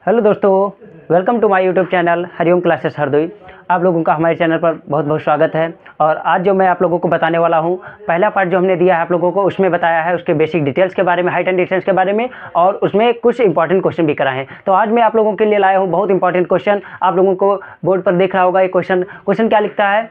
Hello दोस्तों, welcome to my YouTube channel Hariom classes Hardoi. आप लोगों का हमारे चैनल पर बहुत बहुत स्वागत है। और आज जो मैं आप लोगों को बताने वाला हूं, पहला पार्ट जो हमने दिया है आप लोगों को, उसमें बताया है उसके बेसिक डिटेल्स के बारे में, हाइट एंड डिस्टेंस के बारे में, और उसमें कुछ इंपॉर्टेंट क्वेश्चन भी कराए हैं। तो आज मैं आप लोगों के लिए लाया हूँ बहुत इंपॉर्टेंट क्वेश्चन। आप लोगों को बोर्ड पर देख रहा होगा ये क्वेश्चन क्या लिखता है,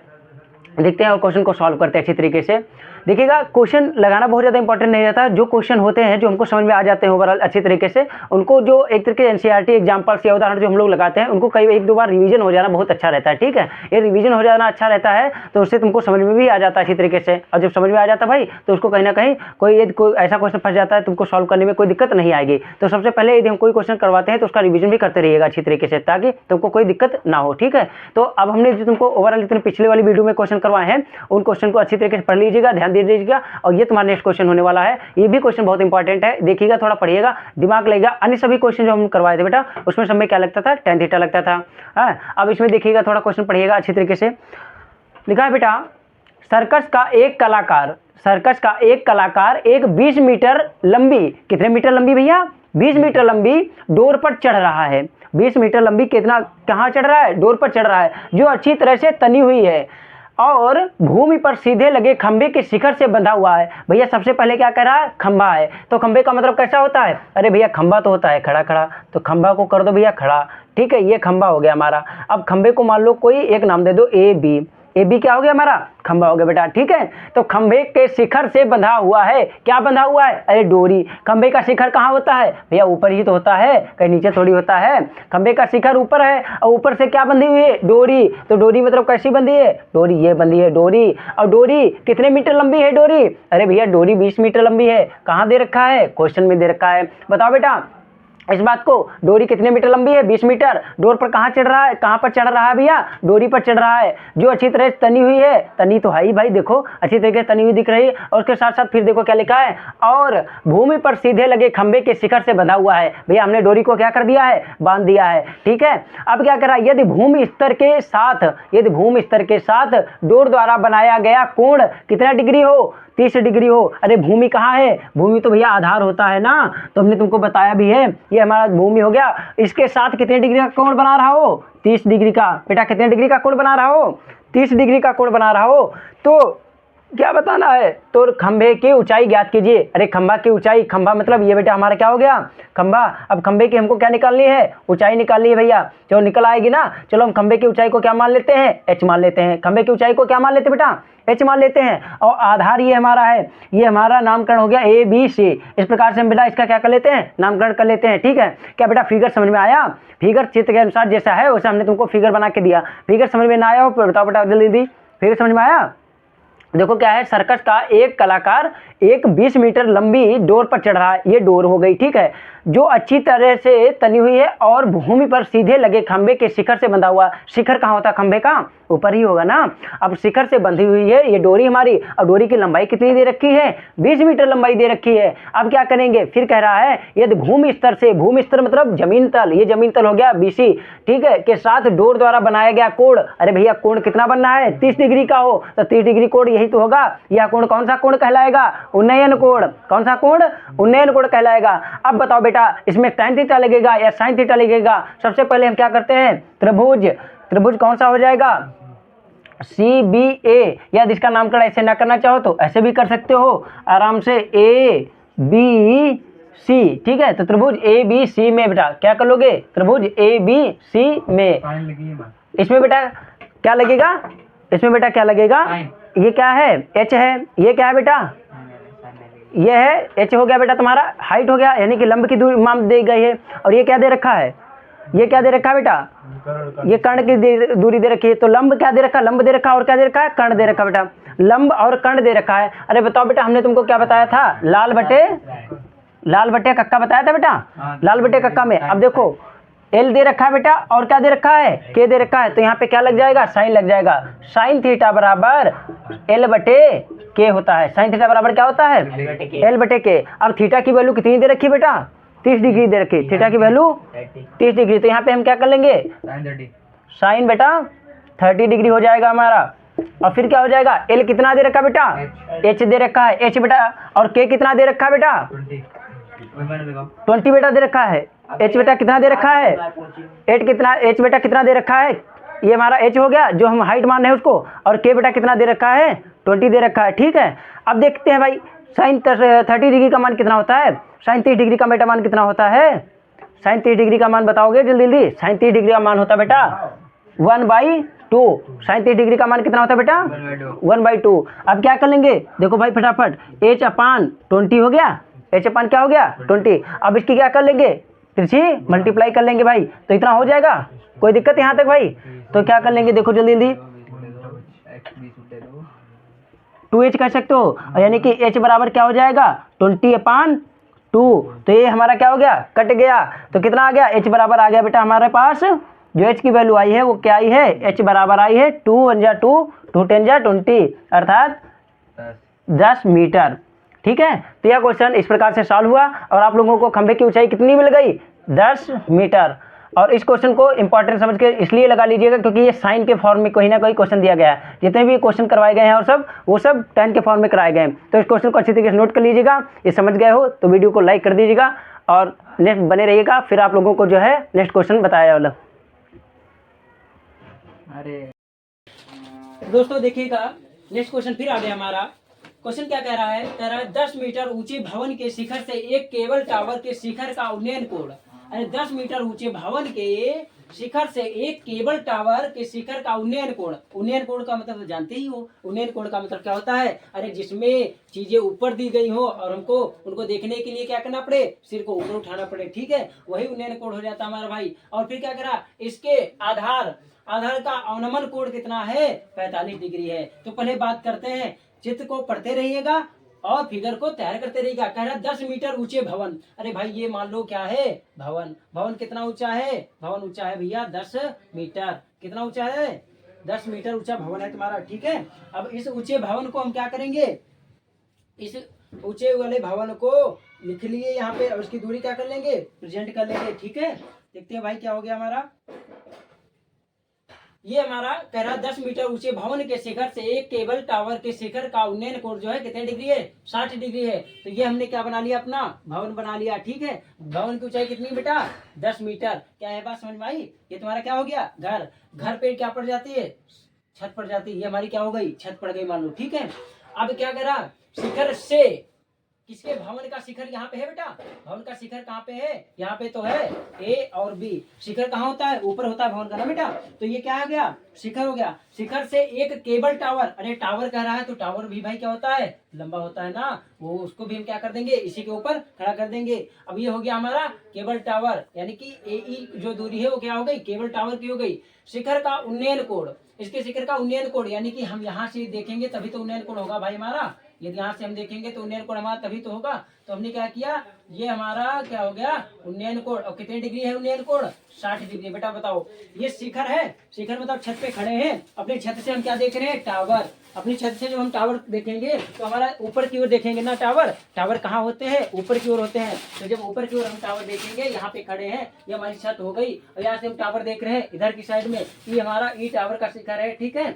देखते हैं और क्वेश्चन को सॉल्व करते हैं अच्छी तरीके से। देखिएगा, क्वेश्चन लगाना बहुत ज़्यादा इंपॉर्टेंट नहीं रहता। जो क्वेश्चन होते हैं जो हमको समझ में आ जाते हैं ओवरऑल अच्छी तरीके से, उनको जो एक तरीके एनसीईआरटी एग्जाम्पल्स या उदाहरण जो हम लोग लगाते हैं, उनको कई एक दो बार रिवीजन हो जाना बहुत अच्छा रहता है। ठीक है, ये रिवीजन हो जाना अच्छा रहता है तो उससे तुमको समझ में भी आ जाता है अच्छी तरीके से। और जब समझ में आ जाता है भाई, तो उसको कहीं ना कहीं कोई ऐसा क्वेश्चन फंस जाता है, तुमको सॉल्व करने में कोई दिक्कत नहीं आएगी। तो सबसे पहले यदि हम कोई क्वेश्चन करवाते हैं तो उसका रिवीजन भी करते रहिएगा अच्छी तरीके से, ताकि तुमको कोई दिक्कत ना हो। ठीक है, तो अब हमने जो तुमको ओवरऑल जितने पिछले वाली वीडियो में क्वेश्चन करवाए हैं, उन क्वेश्चन को अच्छी तरीके से पढ़ लीजिएगा, ध्यान दे दीजिएगा। और ये तुम्हारा नेक्स्ट क्वेश्चन होने वाला है, ये भी क्वेश्चन बहुत इंपॉर्टेंट है, देखिएगा, थोड़ा पढ़िएगा, दिमाग लगेगा। अन्य सभी क्वेश्चन जो हम करवाए थे बेटा, उसमें सब में क्या लगता था, tan थीटा लगता था। अब इसमें देखिएगा, थोड़ा क्वेश्चन पढ़िएगा अच्छी तरीके से। लिखा है बेटा, सर्कस का एक कलाकार एक 20 मीटर लंबी, कितने मीटर लंबी भैया, 20 मीटर लंबी डोर पर चढ़ रहा है। 20 मीटर लंबी कितना, कहाँ चढ़ रहा है, डोर पर चढ़ रहा है, जो अच्छी तरह से तनी हुई है और भूमि पर सीधे लगे खंभे के शिखर से बंधा हुआ है। भैया सबसे पहले क्या कह रहा है, खंभा है, तो खंभे का मतलब कैसा होता है, अरे भैया खंभा तो होता है खड़ा खड़ा, तो खंभा को कर दो भैया खड़ा। ठीक है, ये खंभा हो गया हमारा। अब खंभे को मान लो कोई एक नाम दे दो, ए बी क्या हो गया हमारा, खंभा हो गया बेटा। ठीक है, तो खंभे के शिखर से बंधा हुआ है, क्या बंधा हुआ है, अरे डोरी। खंभे का शिखर कहाँ होता है भैया, ऊपर ही तो होता है, कहीं नीचे थोड़ी होता है। खंभे का शिखर ऊपर है और ऊपर से क्या बंधी हुई है, डोरी। तो डोरी मतलब कैसी बंधी है, डोरी ये बंधी है डोरी। और डोरी कितने मीटर लंबी है डोरी, अरे भैया डोरी 20 मीटर लंबी है। कहाँ दे रखा है, क्वेश्चन में दे रखा है। बताओ बेटा इस बात को, डोरी कितने मीटर लंबी है, 20 मीटर। डोर पर कहाँ चढ़ रहा है, कहाँ पर चढ़ रहा है भैया, डोरी पर चढ़ रहा है, जो अच्छी तरह से तनी हुई है। तनी तो है ही भाई, देखो अच्छी तरीके से तनी हुई दिख रही है। और उसके साथ साथ फिर देखो क्या लिखा है, और भूमि पर सीधे लगे खंभे के शिखर से बंधा हुआ है। भैया हमने डोरी को क्या कर दिया है, बांध दिया है। ठीक है, अब क्या कर रहा है, यदि भूमि स्तर के साथ डोर द्वारा बनाया गया कोण कितना डिग्री हो, 30 डिग्री हो। अरे भूमि कहाँ है, भूमि तो भैया आधार होता है ना, तो हमने तुमको बताया भी है, ये हमारा भूमि हो गया। इसके साथ कितने डिग्री का कोण बना रहा हो, 30 डिग्री का। बेटा कितने डिग्री का कोण बना रहा हो, 30 डिग्री का कोण बना रहा हो। तो क्या बताना है, तो खंभे की ऊंचाई ज्ञात कीजिए। अरे खंभा की ऊंचाई, खंभा मतलब ये बेटा हमारा क्या हो गया, खंभा। अब खंभे की हमको क्या निकालनी है, ऊंचाई निकालनी है भैया, जो निकल आएगी ना। चलो हम खंभे की ऊंचाई को क्या मान लेते हैं, एच मान लेते हैं। खंभे की ऊंचाई को क्या मान लेते हैं बेटा, एच मान लेते हैं। और आधार ये हमारा है, ये हमारा नामकरण हो गया ए बी सी। इस प्रकार से हम बेटा इसका क्या कर लेते हैं, नामकरण कर लेते हैं। ठीक है, क्या बेटा फिगर समझ में आया, फिगर चित्र के अनुसार जैसा है वैसा हमने तुमको फिगर बना के दिया। फिगर समझ में ना आया हो बताओ बेटा जल्दी, फिगर समझ में आया। देखो क्या है, सर्कस का एक कलाकार एक 20 मीटर लंबी डोर पर चढ़ रहा है, ये डोर हो गई। ठीक है, जो अच्छी तरह से तनी हुई है और भूमि पर सीधे लगे खंभे के शिखर से बंधा हुआ। शिखर कहाँ होता है, खंभे का ऊपर ही होगा ना। अब शिखर से बंधी हुई है ये डोरी हमारी, और डोरी की लंबाई कितनी दे रखी है, 20 मीटर लंबाई दे रखी है। अब क्या करेंगे, फिर कह रहा है यदि भूमि स्तर से, भूमि स्तर मतलब जमीन तल, ये जमीन तल हो गया BC, ठीक है, के साथ डोर द्वारा बनाया गया कोण। अरे भैया कोण कितना बनना है, 30 डिग्री का हो, तो 30 डिग्री कोण यही तो होगा। यह कोण कौन सा कोण कहलाएगा, उन्नयन कोण। कौन सा कोण, उन्नयन कोण कहलाएगा। अब बताओ बेटा इसमें tan थीटा लगेगा या sin थीटा लगेगा। सबसे पहले हम क्या करते हैं, त्रिभुज कौन सा हो जाएगा, CBA। या इसका नामकरण ऐसे ना करना चाहो तो ऐसे भी कर सकते हो आराम से, ABC। ठीक है, तो त्रिभुज ABC में बेटा क्या कर लोगे, त्रिभुज ABC में इसमें बेटा क्या लगेगा, इसमें बेटा क्या लगेगा, ये क्या है, H है, ये क्या है बेटा, ये है H हो गया बेटा तुम्हारा, हाइट हो गया, यानी कि लंब की दूरी मान दी गई है। और ये क्या दे रखा है, ये क्या दे रखा है बेटा, ये कर्ण की दूरी दे रखी है। तो लंब क्या दे रखा है, लंब दे रखा है, और क्या दे रखा है, कर्ण दे रखा है बेटा, लंब और कर्ण दे रखा है। अरे बताओ बेटा हमने तुमको क्या बताया था, लाल बटे कक्का बताया था बेटा, लाल बटे कक्का में। अब देखो L दे रखा है बेटा, और क्या दे रखा है, K दे रखा है, तो यहाँ पे क्या लग जाएगा, साइन लग जाएगा। साइन थीटा बराबर L बटे K होता है। साइन थीटा बराबर क्या होता है, L बटे K। अब थीटा की वैल्यू कितनी दे रखी बेटा, 30 डिग्री दे रखी, थीटा की वैल्यू 30 डिग्री। तो यहाँ पे हम क्या कर लेंगे, साइन बेटा 30 डिग्री हो जाएगा हमारा। और फिर क्या हो जाएगा, L कितना दे रखा बेटा, H दे रखा है, H बेटा, और K कितना दे रखा है बेटा, 20 बेटा दे रखा है। एच बेटा कितना दे रखा है, एच बेटा कितना दे रखा है, ये हमारा एच हो गया जो हम हाइट मान रहे हैं उसको, और के बेटा कितना दे रखा है, 20 दे रखा है। ठीक है, अब देखते हैं भाई साइन 30 डिग्री का मान कितना होता है, साइन 30 डिग्री का बेटा मान कितना होता है, साइन 30 डिग्री का मान बताओगे जल्दी जल्दी। साइन 30 डिग्री का मान होता है बेटा 1/2। साइन 30 डिग्री का मान कितना होता है बेटा 1/2। अब क्या कर लेंगे, देखो भाई फटाफट, h/20 हो गया, h/, क्या हो गया 20। अब इसकी क्या कर लेंगे, तिरछी मल्टीप्लाई कर लेंगे भाई, तो इतना हो जाएगा, कोई दिक्कत यहाँ तक भाई। तो क्या कर लेंगे, देखो जल्दी जल्दी, 2h कर सकते हो, यानी कि h बराबर क्या हो जाएगा 20/2। तो ये हमारा क्या हो गया, कट गया, तो कितना आ गया, h बराबर आ गया बेटा हमारे पास, जो h की वैल्यू आई है वो क्या आई है, h बराबर आई है 2 1 जा 2, 2 10 जा 20, अर्थात 10 मीटर। ठीक है, तो यह क्वेश्चन इस प्रकार से सॉल्व हुआ और आप लोगों को खंभे की ऊंचाई कितनी मिल गई, 10 मीटर। और इस क्वेश्चन को इंपॉर्टेंट समझ के इसलिए लगा लीजिएगा क्योंकि ये साइन के फॉर्म में कोई ना कोई क्वेश्चन दिया गया है, जितने भी क्वेश्चन करवाए गए हैं और सब वो सब tan के फॉर्म में कराए गए हैं। तो इस क्वेश्चन को अच्छी तरीके से नोट कर लीजिएगा, ये समझ गए हो तो वीडियो को लाइक कर दीजिएगा और नेक्स्ट बने रहिएगा, फिर आप लोगों को जो है नेक्स्ट क्वेश्चन बताया वाला। अरे दोस्तों देखिएगा, नेक्स्ट क्वेश्चन फिर आ गया हमारा। क्वेश्चन क्या कह रहा है, 10 मीटर ऊंचे भवन के शिखर से एक केबल टावर के शिखर का उन्नयन कोण। अरे 10 मीटर ऊंचे भवन के शिखर से एक केबल टावर के शिखर का उन्नयन कोण। उन्नयन कोण का मतलब तो जानते ही हो, उन्नयन कोण का मतलब क्या होता है, अरे जिसमें चीजें ऊपर दी गई हो और हमको उनको देखने के लिए क्या करना पड़े, सिर को ऊपर उठाना पड़े। ठीक है, वही उन्नयन कोण हो जाता है हमारा भाई। और फिर क्या करा, इसके आधार का अवनमन कोण कितना है, 45 डिग्री है। तो पहले बात करते हैं, चित्र को पढ़ते रहिएगा और फिगर को तैयार करते रहिएगा। कह रहा है 10 मीटर ऊंचे भवन। अरे भाई ये मान लो क्या है, भवन कितना ऊंचा है, भवन ऊंचा है भैया 10 मीटर। कितना ऊंचा है, 10 मीटर ऊंचा भवन है तुम्हारा। ठीक है, अब इस ऊंचे भवन को हम क्या करेंगे, इस ऊंचे वाले भवन को लिख लिए यहाँ पे और उसकी दूरी क्या कर लेंगे, प्रेजेंट कर लेंगे। ठीक है, देखते हैं भाई क्या हो गया हमारा। ये हमारा कह रहा 10 मीटर ऊंचे भवन के शिखर से एक केबल टावर के शिखर का उन्नयन कोण जो है कितने डिग्री है, 60 डिग्री है। तो ये हमने क्या बना लिया, अपना भवन बना लिया। ठीक है, भवन की ऊंचाई कितनी बेटा, 10 मीटर। क्या है बात समझ में आई, ये तुम्हारा क्या हो गया, घर पे क्या पड़ जाती है, छत पड़ जाती है, ये हमारी क्या हो गई, छत पड़ गई मान लो। ठीक है, अब क्या करा, शिखर से, किसके भवन का शिखर यहाँ पे है बेटा, भवन का शिखर कहाँ पे है, यहाँ पे तो है ए और बी। शिखर कहाँ होता है, ऊपर होता है भवन का ना बेटा। तो ये क्या हो गया, शिखर हो गया। शिखर से एक केबल टावर, अरे टावर कह रहा है तो टावर भी भाई क्या होता है, लंबा होता है ना, वो उसको भी हम क्या कर देंगे, इसी के ऊपर खड़ा कर देंगे। अब ये हो गया हमारा केबल टावर, यानी कि ए जो दूरी है वो क्या हो गई, केबल टावर की हो गई। शिखर का उन्नयन कोण, इसके शिखर का उन्नयन कोण, यानी कि हम यहाँ से देखेंगे तभी तो उन्नयन कोण होगा भाई हमारा। यदि यहाँ से हम देखेंगे तो उन्नयन कोण हमारा तभी तो होगा। तो हमने क्या किया, ये हमारा क्या हो गया, उन्नयन कोण। और कितने डिग्री है उन्नयन कोण, 60 डिग्री। बेटा बताओ, ये शिखर है, शिखर मतलब छत पे खड़े हैं, अपनी छत से हम क्या देख रहे हैं, टावर। अपनी छत से जब हम टावर देखेंगे तो हमारा ऊपर की ओर देखेंगे ना, टावर कहाँ होते हैं, ऊपर की ओर होते हैं। तो जब ऊपर की ओर हम टावर देखेंगे, यहाँ पे खड़े हैं, ये हमारी छत हो गई, और यहाँ से हम टावर देख रहे हैं इधर की साइड में, ये हमारा ई टावर का शिखर है। ठीक है,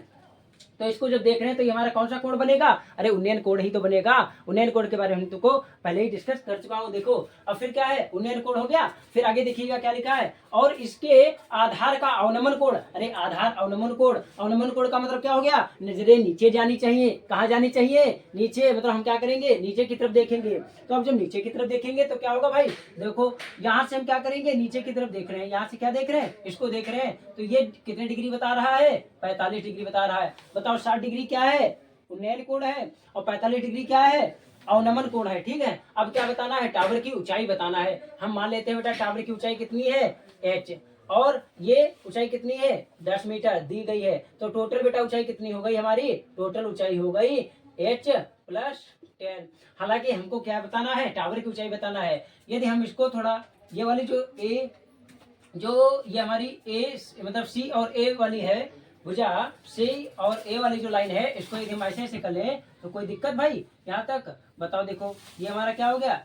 तो इसको जब देख रहे हैं तो ये हमारा कौन सा कोण बनेगा, अरे उन्नयन कोण ही तो बनेगा। उन्नयन कोण के बारे में तुमको पहले ही डिस्कस कर चुका हूँ। देखो अब फिर क्या है, उन्नयन कोण हो गया। फिर आगे देखिएगा क्या लिखा है, और इसके आधार का अवनमन कोण। अरे आधार अवनमन कोण, अवनमन कोण का मतलब क्या हो गया, नजरें नीचे जानी चाहिए। कहाँ जानी चाहिए, नीचे। मतलब हम क्या करेंगे, नीचे की तरफ देखेंगे। तो अब जब नीचे की तरफ देखेंगे तो क्या होगा भाई, देखो यहाँ से हम क्या करेंगे, नीचे की तरफ देख रहे हैं, यहाँ से क्या देख रहे हैं, इसको देख रहे हैं। तो ये कितने डिग्री बता रहा है, 45 डिग्री बता रहा है। बताओ 60 डिग्री क्या है, उन्नयन कोण है, और 45 डिग्री क्या है, अवनमन कोण है। ठीक है, अब क्या बताना है, टावर की ऊंचाई बताना है। हम मान लेते हैं बेटा टावर की ऊंचाई कितनी है, h, और ये ऊंचाई कितनी है, 10 मीटर दी गई है। तो टोटल बेटा ऊंचाई कितनी हो गई हमारी, टोटल ऊंचाई हो गई h + 10। हालांकि हमको क्या बताना है, टावर की ऊंचाई बताना है। यदि हम इसको थोड़ा, ये वाली जो ये हमारी ए मतलब सी और ए वाली है भुजा, सी और ए वाली जो लाइन है, इसको यदि हम ऐसे ऐसे कर लें तो कोई दिक्कत भाई यहाँ तक, बताओ। देखो ये हमारा क्या हो गया,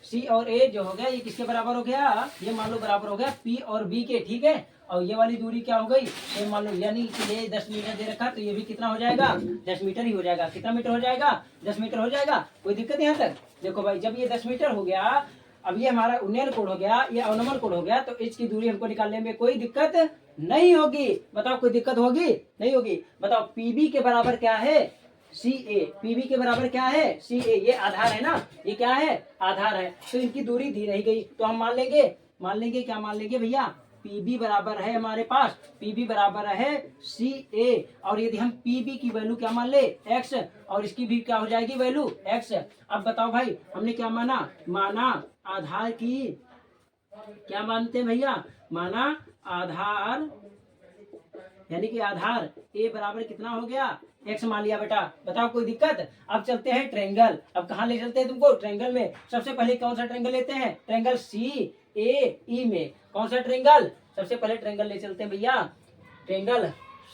सी और ए जो हो गया ये किसके बराबर हो गया, ये मान लो बराबर हो गया पी और बी के। ठीक है, और ये वाली दूरी क्या हो गई, ये मान लो, यानी कि ये 10 मीटर दे रखा, तो ये भी कितना हो जाएगा, 10 मीटर ही हो जाएगा। कितना मीटर हो जाएगा, 10 मीटर हो जाएगा, कोई दिक्कत यहाँ तक। देखो भाई जब ये 10 मीटर हो गया अब ये हमारा उन्नयन कोण हो गया, ये अवनमन कोण हो गया, तो एच की दूरी हमको निकालने में कोई दिक्कत नहीं होगी। बताओ कोई दिक्कत होगी? नहीं होगी। बताओ पीबी के बराबर क्या है? सी ए। पीबी के बराबर क्या है? सी ए। ये आधार है ना, ये क्या है? आधार है। तो इनकी दूरी दी रही गई, तो हम मान लेंगे क्या मान लेंगे भैया? पीबी बराबर है हमारे पास, पीबी बराबर है सी ए। और यदि हम पीबी की वैल्यू क्या मान ले? एक्स, और इसकी भी क्या हो जाएगी वैल्यू? एक्स। अब बताओ भाई, हमने क्या माना आधार की, क्या मानते हैं भैया? माना आधार, यानी कि आधार ए बराबर कितना हो गया? एक्स मान लिया बेटा। बताओ कोई दिक्कत? अब चलते हैं ट्रायंगल। अब कहाँ ले चलते हैं तुमको? ट्रायंगल में। सबसे पहले कौन सा ट्रायंगल लेते हैं? ट्रायंगल सी ए ई में। कौन सा ट्रायंगल? सबसे पहले ट्रायंगल ले चलते हैं भैया, ट्रायंगल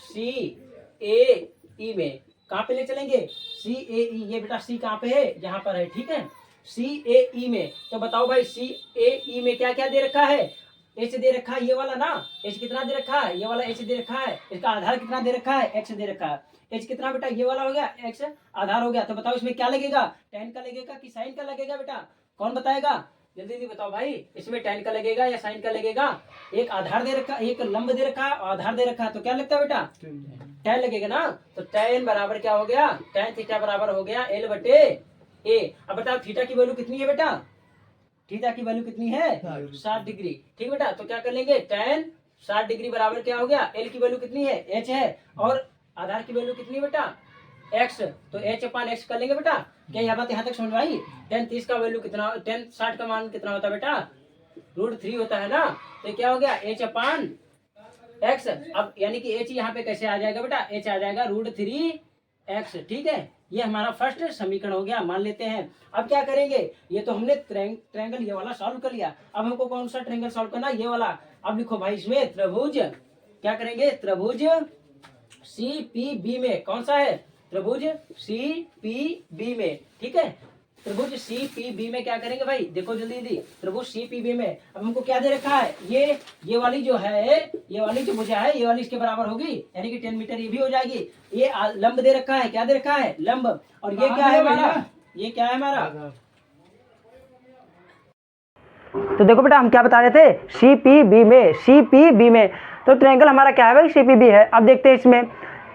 सी ए ई में। कहाँ पे ले चलेंगे? सी ए ई। ये बेटा सी कहाँ पे है? यहाँ पर है, ठीक है, सी ए ई में। तो बताओ भाई सी ए ई में क्या क्या दे रखा है? एच दे रखा है, ये वाला ना। एच कितना दे रखा है? ये वाला एच दे रखा है। इसका आधार कितना दे रखा है? एक्स दे रखा है। एच कितना बेटा? ये वाला हो गया, एक्स आधार हो गया। तो बताओ इसमें क्या लगेगा? tan का लगेगा कि साइन का लगेगा बेटा? कौन बताएगा? जल्दी जल्दी बताओ भाई, इसमें tan का लगेगा या साइन का लगेगा? एक आधार दे रखा, एक लंब दे रखा और आधार दे रखा, तो क्या लगता है बेटा? tan लगेगा ना। तो tan बराबर क्या हो गया? tan थीटा बराबर हो गया L बटे A। अब बताओ थीटा की वैल्यू कितनी है बेटा? थीटा की वैल्यू कितनी है? 60 डिग्री। ठीक बेटा, तो क्या कर लेंगे? tan 60 डिग्री बराबर क्या हो गया? L की वैल्यू कितनी है? H है। और आधार की वैल्यू कितनी बेटा? x। तो h अपान x कर लेंगे बेटा। क्या यह बात यहाँ तक समझ में आई? tan 30 का वैल्यू कितना? tan 60 का मान कितना होता है बेटा? √3 होता है ना। तो क्या हो गया? h अपान x। अब यानी कि h यहाँ पे कैसे आ जाएगा बेटा? h आ जाएगा √3x। ठीक है, ये हमारा फर्स्ट समीकरण हो गया, मान लेते हैं। अब क्या करेंगे? ये तो हमने ट्रायंगल ये वाला सॉल्व कर लिया। अब हमको कौन सा ट्रायंगल सॉल्व करना? ये वाला। अब लिखो भाई इसमें त्रिभुज, क्या करेंगे? त्रिभुज सी पी बी में। कौन सा है? त्रिभुज सी पी बी में। ठीक है, त्रिभुज सी पी बी में क्या करेंगे भाई? देखो जल्दी जल्दी, त्रिभुज सी पी बी में अब हमको क्या दे रखा है? ये वाली जो है, ये वाली जो भुजा है, ये वाली इसके बराबर होगी, यानी कि 10 मीटर ये भी हो जाएगी। ये लंब दे रखा है, क्या दे रखा है? लंब। और ये क्या है हमारा? ये क्या है हमारा? तो देखो बेटा हम क्या बता रहे थे? सी पी बी में, सी पी बी में। तो ट्रायंगल हमारा क्या है भाई? सी पी बी है। अब देखते हैं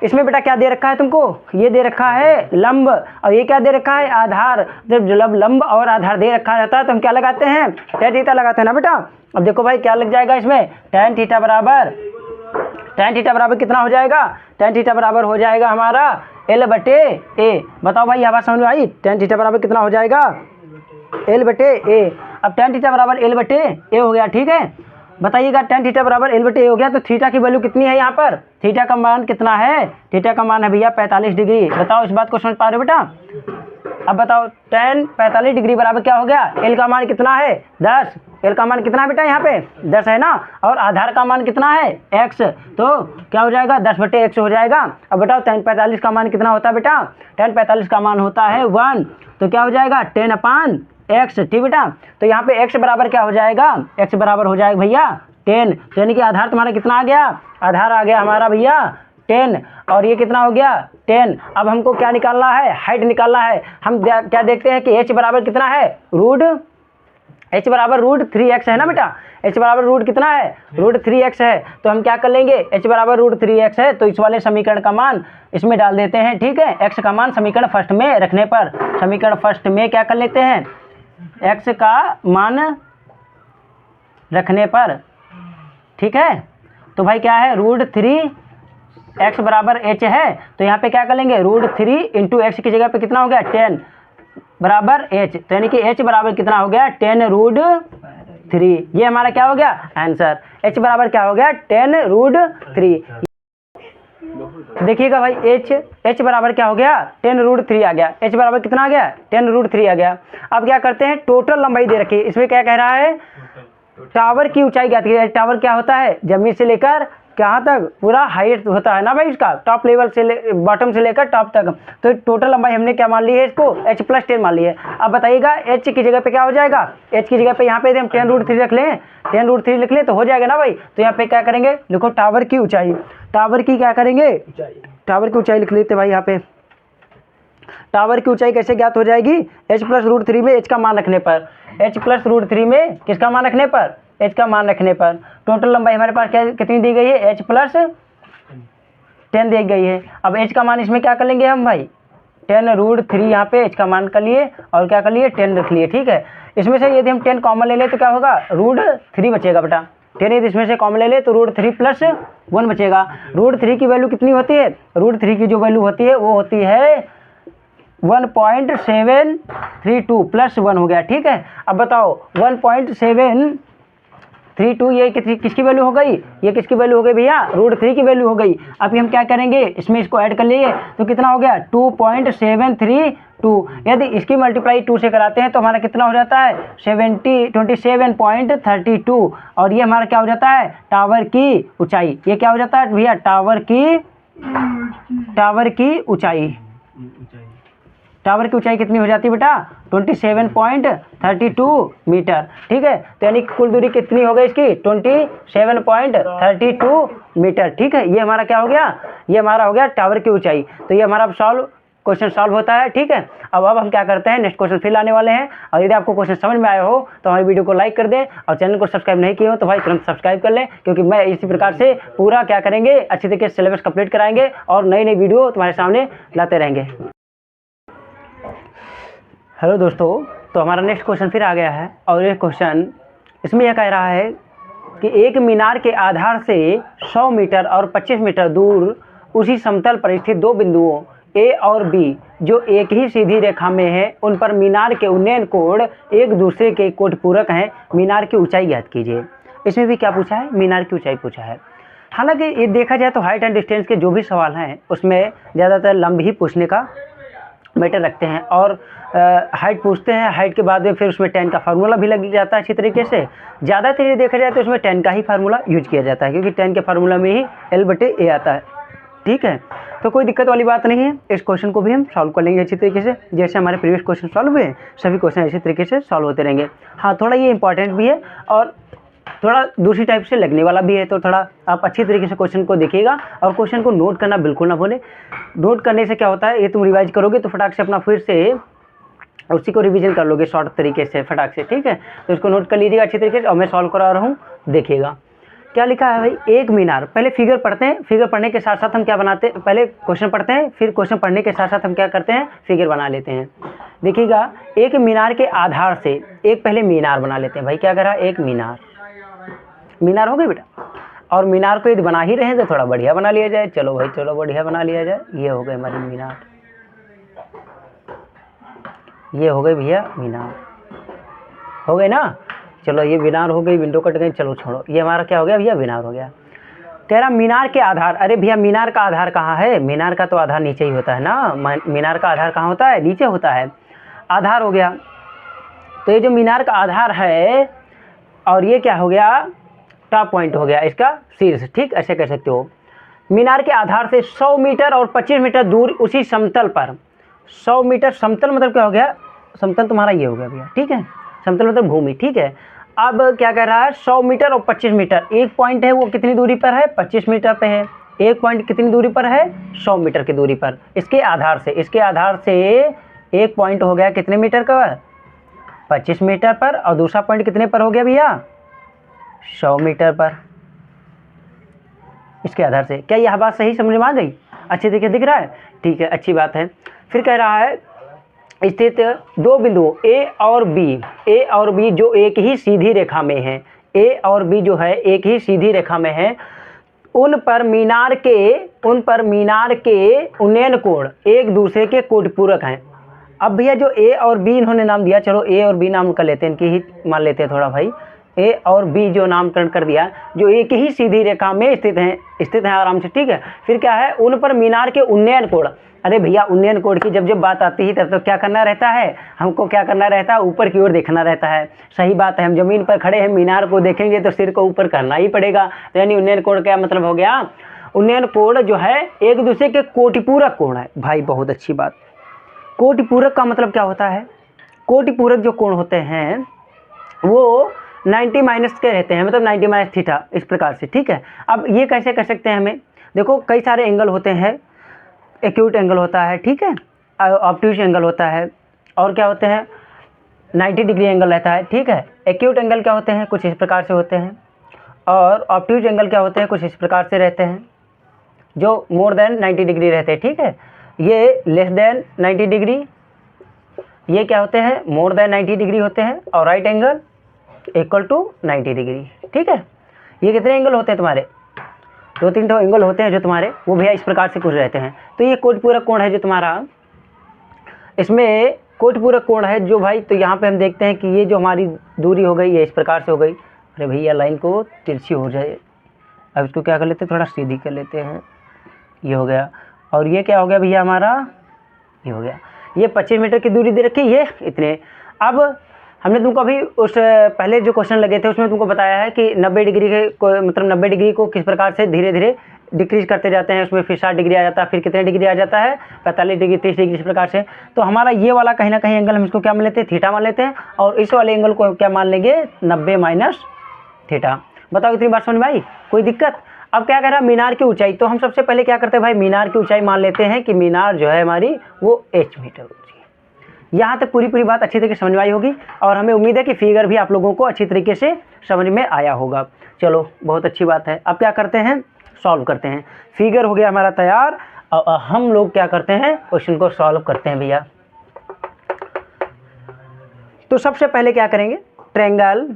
इसमें बेटा क्या दे रखा है तुमको? ये दे रखा है लंब, और ये क्या दे रखा है? आधार। जब लंब और आधार दे रखा रहता है तो हम क्या लगाते हैं? tan थीटा लगाते हैं ना बेटा। अब देखो भाई क्या लग जाएगा इसमें? tan थीटा बराबर कितना हो जाएगा? tan थीटा बराबर हो जाएगा हमारा L बटे A। बताओ भाई यह बात समझ में आई? tan थीटा बराबर कितना हो जाएगा? L बटे A। अब tan थीटा बराबर L बटे A हो गया। ठीक है, बताइएगा tan थीटा बराबर L बटे A हो गया, तो थीटा की वैल्यू कितनी है यहाँ पर? थीटा का मान कितना है? थीटा का मान है भैया 45 डिग्री। बताओ इस बात को समझ पा रहे हो बेटा? अब बताओ tan 45 डिग्री बराबर क्या हो गया? L का मान कितना है? 10। L का मान कितना है बेटा? यहाँ पे 10 है ना। और आधार का मान कितना है? x। तो क्या हो जाएगा? 10 बटे x हो जाएगा। अब बताओ tan 45 का मान कितना होता है बेटा? tan 45 का मान होता है 1। तो क्या हो जाएगा? 10 अपान x। ठीक बेटा, तो यहाँ पे x बराबर क्या हो जाएगा? x बराबर हो जाएगा भैया 10। तो यानी कि आधार तुम्हारा कितना आ गया? आधार आ गया हमारा भैया 10। और ये कितना हो गया? 10। अब हमको क्या निकालना है? हाइट निकालना है। हम क्या देखते हैं कि h बराबर कितना है? h बराबर √3x है ना बेटा। h बराबर रूट कितना है? √3x है। तो हम क्या कर लेंगे? h बराबर √3x है, तो इस वाले समीकरण का मान इसमें डाल देते हैं। ठीक है, x का मान समीकरण फर्स्ट में रखने पर, समीकरण फर्स्ट में क्या कर लेते हैं? x का मान रखने पर। ठीक है, तो भाई क्या है? √3x बराबर h है, तो यहाँ पे क्या कर लेंगे? √3 × x की जगह पे कितना हो गया? 10 बराबर h। तो यानी कि h बराबर कितना हो गया? 10√3। ये हमारा क्या हो गया? आंसर। h बराबर क्या हो गया? 10√3। देखिएगा भाई h बराबर क्या हो गया? 10√3 आ गया। h बराबर कितना आ गया? 10√3 आ गया। अब क्या करते हैं? टोटल लंबाई दे रखी है, इसमें क्या कह रहा है? टावर की ऊंचाई क्या है? टावर क्या होता है? जमीन से लेकर कहाँ तक? पूरा हाइट होता है ना भाई इसका, टॉप लेवल से बॉटम से लेकर टॉप तक। तो टोटल लंबाई हमने क्या मान ली है? इसको h + 10 मान ली है। अब बताइएगा h की जगह पे क्या हो जाएगा? h की जगह पे यहाँ पे हम 10√3 रख लें, 10√3 लिख लें तो हो जाएगा ना भाई। तो यहाँ पे क्या करेंगे? लिखो टावर की ऊंचाई। टावर की क्या करेंगे? टावर की ऊंचाई लिख लेते भाई यहाँ पे। टावर की ऊंचाई कैसे ज्ञात हो जाएगी? h प्लस रूट 3 में h का मान रखने पर, h प्लस रूट 3 में किसका मान रखने पर? h का मान रखने पर। टोटल लंबाई हमारे पास क्या कितनी दी गई है? h प्लस 10 दी गई है। अब h का मान इसमें क्या कर लेंगे हम भाई? 10 रूट 3 यहाँ पे h का मान कर लिए और क्या कर लिए? 10 रख लिए, ठीक है। इसमें से यदि हम 10 कॉमन ले लें तो क्या होगा? रूट 3 बचेगा बेटा। 10 यदि इसमें से कॉमन ले ले तो रूट 3 प्लस 1 बचेगा। रूट 3 की वैल्यू कितनी होती है? रूट 3 की जो वैल्यू होती है वो होती है 1.732 प्लस 1 हो गया, ठीक है। अब बताओ 1.732 ये किसकी वैल्यू हो गई? ये किसकी वैल्यू हो गई भैया? रूट 3 की वैल्यू हो गई। अभी हम क्या करेंगे? इसमें इसको ऐड कर लिए तो कितना हो गया? 2.732। यदि इसकी मल्टीप्लाई 2 से कराते हैं तो हमारा कितना हो जाता है? 27.32। और ये हमारा क्या हो जाता है? टावर की ऊंचाई। ये क्या हो जाता है भैया? टावर की ऊंचाई। टावर की ऊंचाई कितनी हो जाती है बेटा? 27.32 मीटर, ठीक है। तो यानी कुल दूरी कितनी हो गई इसकी? 27.32 मीटर, ठीक है। ये हमारा क्या हो गया? ये हमारा हो गया टावर की ऊंचाई। तो ये हमारा क्वेश्चन सॉल्व होता है, ठीक है। अब हम क्या करते हैं? नेक्स्ट क्वेश्चन फिर लाने वाले हैं। और यदि आपको क्वेश्चन समझ में आया हो तो हमारी वीडियो को लाइक कर दें और चैनल को सब्सक्राइब नहीं किए हो तो भाई तुरंत सब्सक्राइब कर लें, क्योंकि मैं इसी प्रकार से पूरा क्या करेंगे? अच्छी तरीके से सिलेबस कंप्लीट कराएंगे और नई नई वीडियो तुम्हारे सामने लाते रहेंगे। हेलो दोस्तों, तो हमारा नेक्स्ट क्वेश्चन फिर आ गया है और ये क्वेश्चन इसमें यह कह रहा है कि एक मीनार के आधार से 100 मीटर और 25 मीटर दूर उसी समतल पर स्थित दो बिंदुओं ए और बी जो एक ही सीधी रेखा में है, उन पर मीनार के उन्नयन कोण एक दूसरे के कोटपूरक हैं। मीनार की ऊंचाई ज्ञात कीजिए। इसमें भी क्या पूछा है? मीनार की ऊंचाई पूछा है। हालांकि ये देखा जाए तो हाइट एंड डिस्टेंस के जो भी सवाल हैं उसमें ज़्यादातर लंब ही पूछने का मैटर रखते हैं और हाइट पूछते हैं। हाइट के बाद में फिर उसमें 10 का फार्मूला भी लग जाता है अच्छी तरीके से। ज़्यादातर ये देखा जाए तो उसमें 10 का ही फार्मूला यूज किया जाता है, क्योंकि 10 के फार्मूला में ही L/A आता है, ठीक है। तो कोई दिक्कत वाली बात नहीं है। इस क्वेश्चन को भी हम सॉल्व कर लेंगे अच्छी तरीके से, जैसे हमारे प्रीवियस क्वेश्चन सॉल्व हुए सभी क्वेश्चन इसी तरीके से सॉल्व होते रहेंगे। हाँ, थोड़ा ये इंपॉर्टेंट भी है और थोड़ा दूसरी टाइप से लगने वाला भी है, तो थोड़ा आप अच्छी तरीके से क्वेश्चन को देखिएगा और क्वेश्चन को नोट करना बिल्कुल ना भूलें। नोट करने से क्या होता है? ये तुम रिवाइज करोगे तो फटाक से अपना फिर से उसी को रिवीजन कर लोगे शॉर्ट तरीके से फटाक से, ठीक है। तो इसको नोट कर लीजिएगा अच्छी तरीके से और मैं सॉल्व करा रहा हूँ, देखिएगा क्या लिखा है भाई। एक मीनार, पहले फिगर पढ़ते हैं, फिगर पढ़ने के साथ साथ हम क्या बनाते हैं? पहले क्वेश्चन पढ़ते हैं, फिर क्वेश्चन पढ़ने के साथ साथ हम क्या करते हैं? फिगर बना लेते हैं। देखिएगा, एक मीनार के आधार से एक पहले मीनार बना लेते हैं भाई। क्या करा? एक मीनार हो गई बेटा। और मीनार को यदि बना ही रहे हैं तो थोड़ा बढ़िया बना लिया जाए। चलो भाई, चलो बढ़िया बना लिया जाए। ये हो गई हमारी मीनार, ये हो गई भैया मीनार, हो गई ना। चलो ये मीनार हो गई, विंडो कट गई, चलो छोड़ो। ये हमारा क्या हो गया भैया? मीनार हो गया। कह रहा मीनार के आधार। अरे भैया, मीनार का आधार कहाँ है? मीनार का तो आधार नीचे ही होता है ना। मीनार का आधार कहाँ होता है? नीचे होता है। आधार हो गया, तो ये जो मीनार का आधार है और ये क्या हो गया? टॉप पॉइंट हो गया, इसका शीर्ष, ठीक, ऐसे कह सकते हो। मीनार के आधार से 100 मीटर और 25 मीटर दूर उसी समतल पर। 100 मीटर समतल मतलब क्या हो गया? समतल तुम्हारा ये हो गया भैया, ठीक है। समतल मतलब भूमि, ठीक है। अब क्या कह रहा है? 100 मीटर और 25 मीटर। एक पॉइंट है वो कितनी दूरी पर है? 25 मीटर पे है। एक पॉइंट कितनी दूरी पर है? 100 मीटर की दूरी पर। इसके आधार से एक पॉइंट हो गया कितने मीटर का? 25 मीटर पर। और दूसरा पॉइंट कितने पर हो गया भैया? 100 मीटर पर। इसके आधार से। क्या यह बात सही समझ में आ गई? अच्छी तरीके दिख रहा है, ठीक है, अच्छी बात है। फिर कह रहा है स्थित दो बिंदु ए और बी जो एक ही सीधी रेखा में है। ए और बी जो है एक ही सीधी रेखा में है। उन पर मीनार के उन्नयन कोण एक दूसरे के कोटपूरक हैं। अब भैया जो ए और बी इन्होंने नाम दिया, चलो ए और बी नाम कर लेते हैं, इनकी ही मान लेते हैं थोड़ा भाई। ए और बी जो नामकरण कर दिया, जो एक ही सीधी रेखा में स्थित हैं आराम से, ठीक है। फिर क्या है? उन पर मीनार के उन्नयन कोण। अरे भैया, उन्नयन कोण की जब बात आती है तब तो क्या करना रहता है? हमको क्या करना रहता है? ऊपर की ओर देखना रहता है। सही बात है, हम जमीन पर खड़े हैं, मीनार को देखेंगे तो सिर को ऊपर करना ही पड़ेगा। तो यानी उन्नयन कोण क्या मतलब हो गया? उन्नयन कोण जो है एक दूसरे के कोटिपूरक कोण है भाई। बहुत अच्छी बात। कोटिपूरक का मतलब क्या होता है? कोटिपूरक जो कोण होते हैं वो 90 माइनस के रहते हैं, मतलब 90 माइनस थीटा, इस प्रकार से, ठीक है। अब ये कैसे कर सकते हैं हमें? देखो, कई सारे एंगल होते हैं, एक्यूट एंगल होता है, ठीक है। ऑब्ट्यूज एंगल होता है, और क्या होते हैं 90 डिग्री एंगल रहता है, ठीक है। एक्यूट एंगल क्या होते हैं, कुछ इस प्रकार से होते हैं, और ऑब्ट्यूज एंगल क्या होते हैं, कुछ इस प्रकार से रहते हैं, जो मोर देन 90 डिग्री रहते हैं, ठीक है। ये लेस देन 90 डिग्री, ये क्या होते हैं मोर देन 90 डिग्री होते हैं, और right angle equal to 90 degree, ठीक है। ये कितने एंगल होते हैं तुम्हारे, 2-3 एंगल होते हैं जो तुम्हारे, वो भैया इस प्रकार से कुछ रहते हैं। तो ये कोटपूरक कोण है जो तुम्हारा, इसमें कोटपूरक कोण है जो भाई, तो यहाँ पे हम देखते हैं कि ये जो हमारी दूरी हो गई ये इस प्रकार से हो गई। अरे भैया लाइन को तिरछी हो जाए, अब इसको क्या कर लेते हैं, थोड़ा सीधी कर लेते हैं, ये हो गया। और ये क्या हो गया भैया हमारा, ये हो गया। ये 25 मीटर की दूरी दे रखी, ये इतने। अब हमने तुमको अभी उस पहले जो क्वेश्चन लगे थे उसमें तुमको बताया है कि 90 डिग्री के मतलब 90 डिग्री को किस प्रकार से धीरे धीरे डिक्रीज करते जाते हैं, उसमें फिर 60 डिग्री आ जाता है, फिर कितने डिग्री आ जाता है 45 डिग्री, 30 डिग्री, इस प्रकार से। तो हमारा ये वाला कहीं ना कहीं एंगल हम इसको क्या मान लेते हैं, थीटा मान लेते हैं, और इस वाले एंगल को क्या मान लेंगे, 90 माइनस थीटा। बताओ इतनी बात समझ में आई, कोई दिक्कत। अब क्या कह रहा है, मीनार की ऊंचाई, तो हम सबसे पहले क्या करते हैं भाई, मीनार की ऊंचाई मान लेते हैं कि मीनार जो है हमारी वो h मीटर ऊंची है। यहाँ तक पूरी बात अच्छी तरीके से समझ में आई होगी, और हमें उम्मीद है कि फिगर भी आप लोगों को अच्छी तरीके से समझ में आया होगा। चलो बहुत अच्छी बात है। अब क्या करते हैं, सॉल्व करते हैं। फिगर हो गया हमारा तैयार, और हम लोग क्या करते हैं, क्वेश्चन को सॉल्व करते हैं भैया। तो सबसे पहले क्या करेंगे, ट्रायंगल,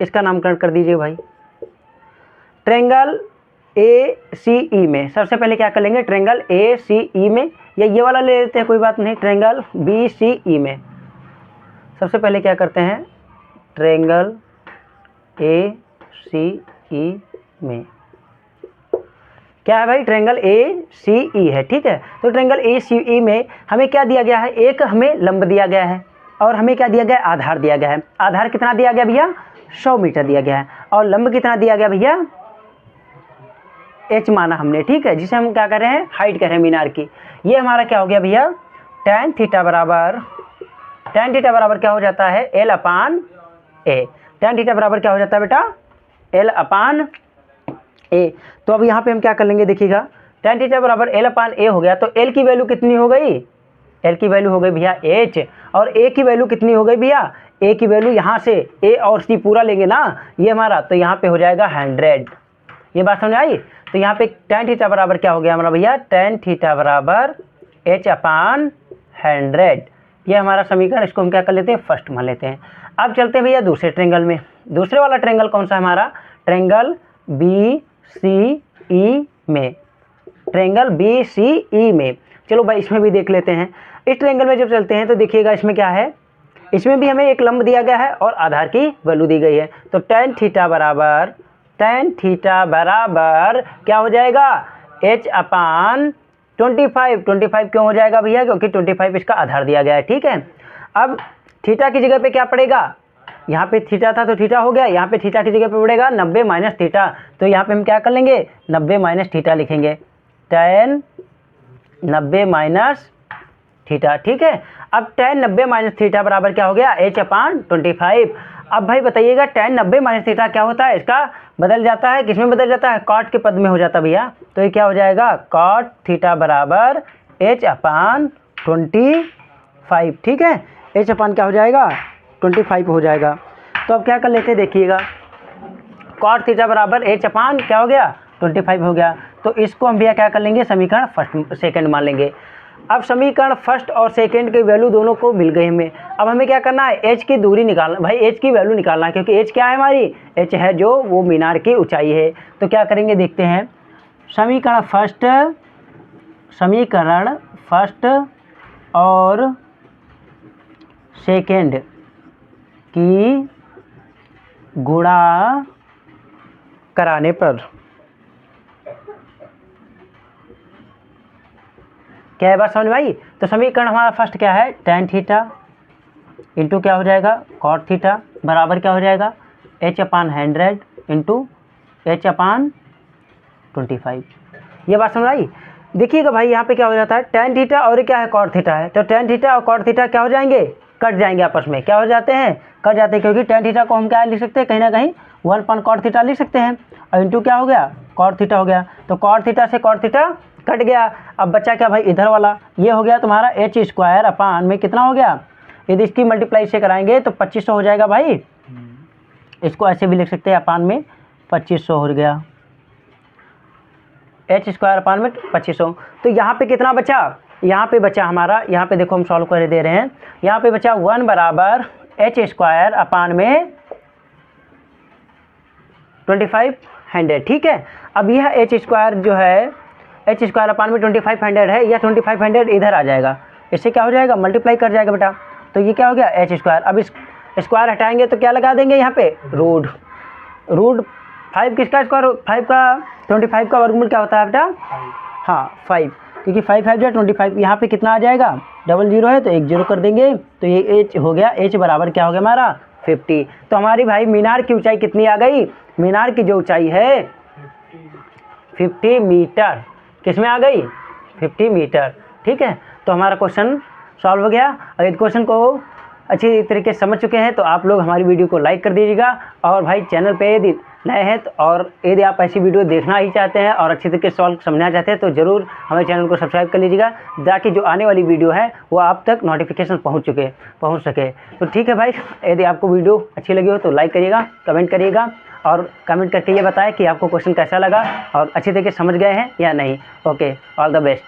इसका नामकरण कर दीजिए भाई, ट्रायंगल ACE में सबसे पहले क्या कर लेंगे, ट्रायंगल ACE में, या ये वाला ले लेते हैं, कोई बात नहीं, ट्रायंगल BCE में। सबसे पहले क्या करते हैं, ट्रायंगल ACE में क्या है भाई, ट्रायंगल ACE है, ठीक है। तो ट्रायंगल ACE में हमें क्या दिया गया है, एक हमें लंब दिया गया है, और हमें क्या दिया गया है, आधार दिया गया है। आधार कितना दिया गया भैया, 100 मीटर दिया गया है, और लंब कितना दिया गया भैया, h माना हमने, ठीक है, जिसे हम क्या कर रहे हैं, हाइट कर रहे हैं मीनार की। ये हमारा क्या हो गया भैया, tan थीटा बराबर क्या हो जाता है, L upon A। tan theta बराबर क्या हो जाता है बेटा, L अपान A। तो अब यहाँ पे हम क्या कर लेंगे, देखिएगा, tan थीटा बराबर L अपान A हो गया, तो L की वैल्यू कितनी हो गई, L की वैल्यू हो गई भैया h, और A की वैल्यू कितनी हो गई भैया, A की वैल्यू यहाँ से A और C पूरा लेंगे ना ये हमारा, तो यहाँ पे हो जाएगा 100। ये बात समझ आई। तो यहाँ पे tan थीटा बराबर क्या हो गया हमारा भैया, tan थीटा बराबर h अपान 100। ये हमारा समीकरण, इसको हम क्या कर लेते हैं, फर्स्ट मान लेते हैं। अब चलते हैं भैया दूसरे ट्रायंगल में। दूसरे वाला ट्रायंगल कौन सा हमारा, ट्रायंगल BCE में, ट्रायंगल BCE में। चलो भाई इसमें भी देख लेते हैं। इस ट्रायंगल में जब चलते हैं तो देखिएगा इसमें क्या है, इसमें भी हमें एक लंब दिया गया है और आधार की वैल्यू दी गई है। तो tan थीटा बराबर क्या हो जाएगा, h अपान 25 क्यों हो जाएगा भैया, क्योंकि 25 इसका आधार दिया गया है, ठीक है। अब थीटा की जगह पे क्या पड़ेगा, यहाँ पे थीटा था तो थीटा हो गया, यहाँ पे थीटा की जगह पे पड़ेगा 90 माइनस थीटा। तो यहाँ पे हम क्या कर लेंगे, 90 माइनस थीटा लिखेंगे, tan 90 माइनस थीटा, ठीक है। अब tan 90 माइनस थीटा बराबर क्या हो गया, h अपान 25। अब भाई बताइएगा tan 90 माइनस थीटा क्या होता है, इसका बदल जाता है, किसमें बदल जाता है, कॉट के पद में हो जाता है भैया। तो ये क्या हो जाएगा, कॉट थीटा बराबर h अपान 25, ठीक है। h अपान क्या हो जाएगा, 25 हो जाएगा। तो अब क्या कर लेते हैं, देखिएगा, कॉट थीटा बराबर h अपान क्या हो गया, 25 हो गया। तो इसको हम भैया क्या कर लेंगे, समीकरण फर्स्ट सेकंड मान लेंगे। अब समीकरण फर्स्ट और सेकंड की वैल्यू दोनों को मिल गई हमें। अब हमें क्या करना है, h की दूरी निकालना, भाई h की वैल्यू निकालना है, क्योंकि h क्या है हमारी, h है जो वो मीनार की ऊंचाई है। तो क्या करेंगे देखते हैं, समीकरण फर्स्ट और सेकंड की गुणा कराने पर क्या है, बात समझ में आई। तो समीकरण हमारा फर्स्ट क्या है, tan थीटा इंटू क्या हो जाएगा, cot थीटा बराबर क्या हो जाएगा, h अपान 100 इंटू h अपान 25। ये बात समझ आई। देखिएगा भाई यहाँ पे क्या हो जाता है, tan थीटा और क्या है, cot थीटा है। तो tan थीटा और cot थीटा क्या हो जाएंगे, कट जाएंगे आपस में, क्या हो जाते हैं, कट जाते हैं, क्योंकि tan थीटा को हम क्या लिख सकते हैं, कहीं ना कहीं 1 अपान cot थीटा लिख सकते हैं। और इंटू क्या हो गया, कॉट थीटा हो गया। तो कॉट थीटा से कॉट थीटा कट गया। अब बचा क्या भाई, इधर वाला ये हो गया तुम्हारा एच स्क्वायर अपान में कितना हो गया, यदि इसकी मल्टीप्लाई से कराएंगे तो 2500 हो जाएगा भाई। इसको ऐसे भी लिख सकते हैं, अपान में 2500 हो गया, एच स्क्वायर अपान में 2500। तो यहाँ पे कितना बचा, यहाँ पे बचा हमारा, यहाँ पे देखो हम सॉल्व कर दे रहे हैं, यहाँ पे बचा 1 बराबर एच स्क्वायर अपान में 2500। ठीक है, अब यह एच स्क्वायर जो है, एच स्क्वायर अपान में 2500 है, यह 2500 इधर आ जाएगा, इससे क्या हो जाएगा, मल्टीप्लाई कर जाएगा बेटा। तो ये क्या हो गया एच स्क्वायर। अब इस स्क्वायर हटाएंगे तो क्या लगा देंगे यहाँ पे, रूट 5 किसका स्क्वायर, 5 का 25 का वर्गमूल क्या होता है बेटा, हाँ 5, क्योंकि 5 5 जो 25, यहाँ पे कितना आ जाएगा, 00 है तो 1 0 कर देंगे, तो ये h हो गया, h बराबर क्या हो गया हमारा 50। तो हमारी भाई मीनार की ऊंचाई कितनी आ गई, मीनार की जो ऊंचाई है 50 मीटर, किस में आ गई, 50 मीटर। ठीक है, तो हमारा क्वेश्चन सॉल्व हो गया। अगर इस क्वेश्चन को अच्छी तरीके से समझ चुके हैं तो आप लोग हमारी वीडियो को लाइक कर दीजिएगा, और भाई चैनल पे यदि नए हैं तो, और यदि आप ऐसी वीडियो देखना ही चाहते हैं और अच्छी तरीके से सॉल्व समझना चाहते हैं तो ज़रूर हमारे चैनल को सब्सक्राइब कर लीजिएगा, ताकि जो आने वाली वीडियो है वो आप तक नोटिफिकेशन पहुँच सके। तो ठीक है भाई, यदि आपको वीडियो अच्छी लगी हो तो लाइक करिएगा, कमेंट करिएगा, और कमेंट करके ये बताएं कि आपको क्वेश्चन कैसा लगा और अच्छी तरीके से समझ गए हैं या नहीं। Okay, all the best.